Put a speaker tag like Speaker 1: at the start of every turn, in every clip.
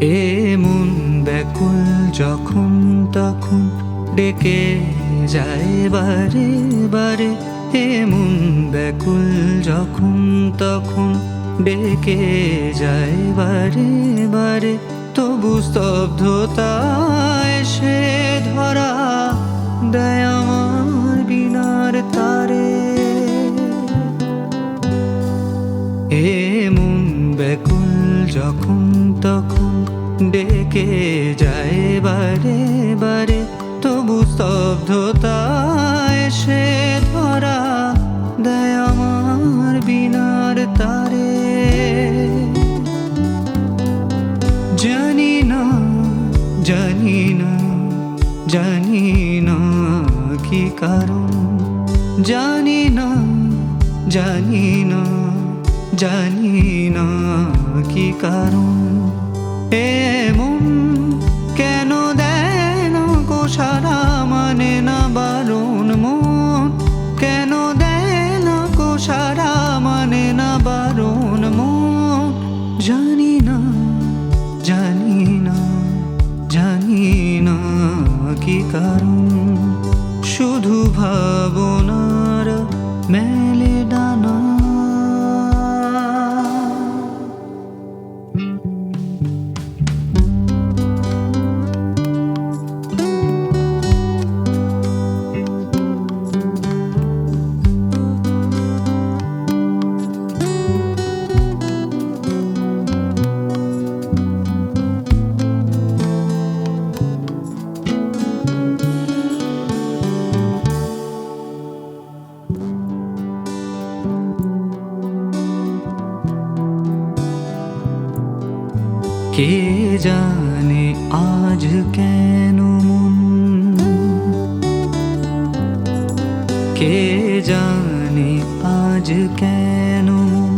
Speaker 1: এ মন ব্যাকুল যখন তখন ডেকে যায় বারে বারে। এ মন ব্যাকুল যখন তখন ডেকে যায় বারে বারে। তবু স্তব্ধতা এসে ধরা দেয় আমার বিনার তারে। এ মন ব্যাকুল যখন তখন ডেকে যায় বারে বারে। তবু স্তব্ধতা এসে ধরা দেয় আমার বিনার তারে। জানি না জানি না জানি না কি কারণ, জানি না জানি না জানি না কি কারণ। এমন কেন দেয় না গো সারা, মানে না বারণ মন। কেন দেয় না গো সারা, মানে না বারণ মন। জানি না জানি না জানি না কি কারণ। শুধু ভাবনার মেলে ডানা। কে জানে আজ কেন মন, কে জানে আজ কেন মন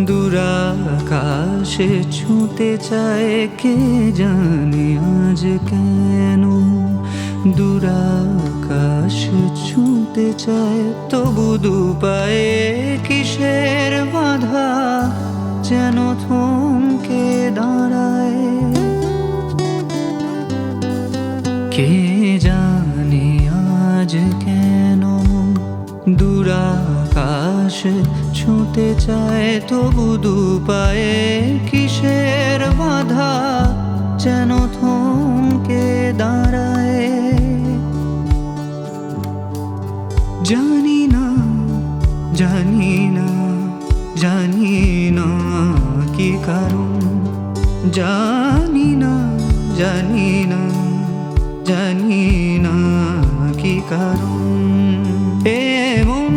Speaker 1: দূরাকাশে ছুঁতে চায়। কে জানে আজ কেন দূরাকাশে ছুঁতে চায়। তবু দুপায়ে কিসের বাধা যেন থমকে দাঁড়ায়। কে জানে আজ কেন দূরাকাশ ছুঁতে চায়। তবু দুপায়ে কিসের বাধা যেন থমকে দাঁড়ায়। জানি না জানি না জানি না কি কারণ। জানি না জানি না জানি না কি কারণ। এমন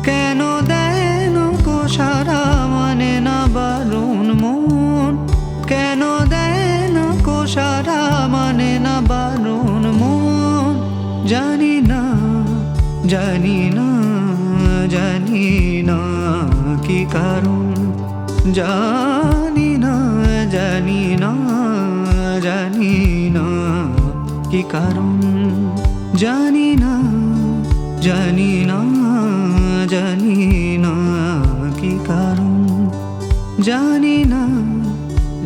Speaker 1: কেন দেয় না গো সারা, মানে না বারণ মন। কেন দেয় না গো সারা, মানে না বারণ মন। জানি না জানি না জানি না কি কারণ। জানি না জানি না জানি না কি কারণ। জানি না জানি না জানি না কি কারণ। জানি না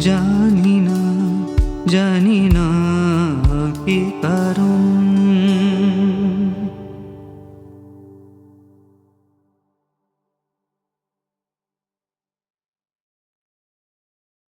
Speaker 1: জানি না জানি না কি কারণ।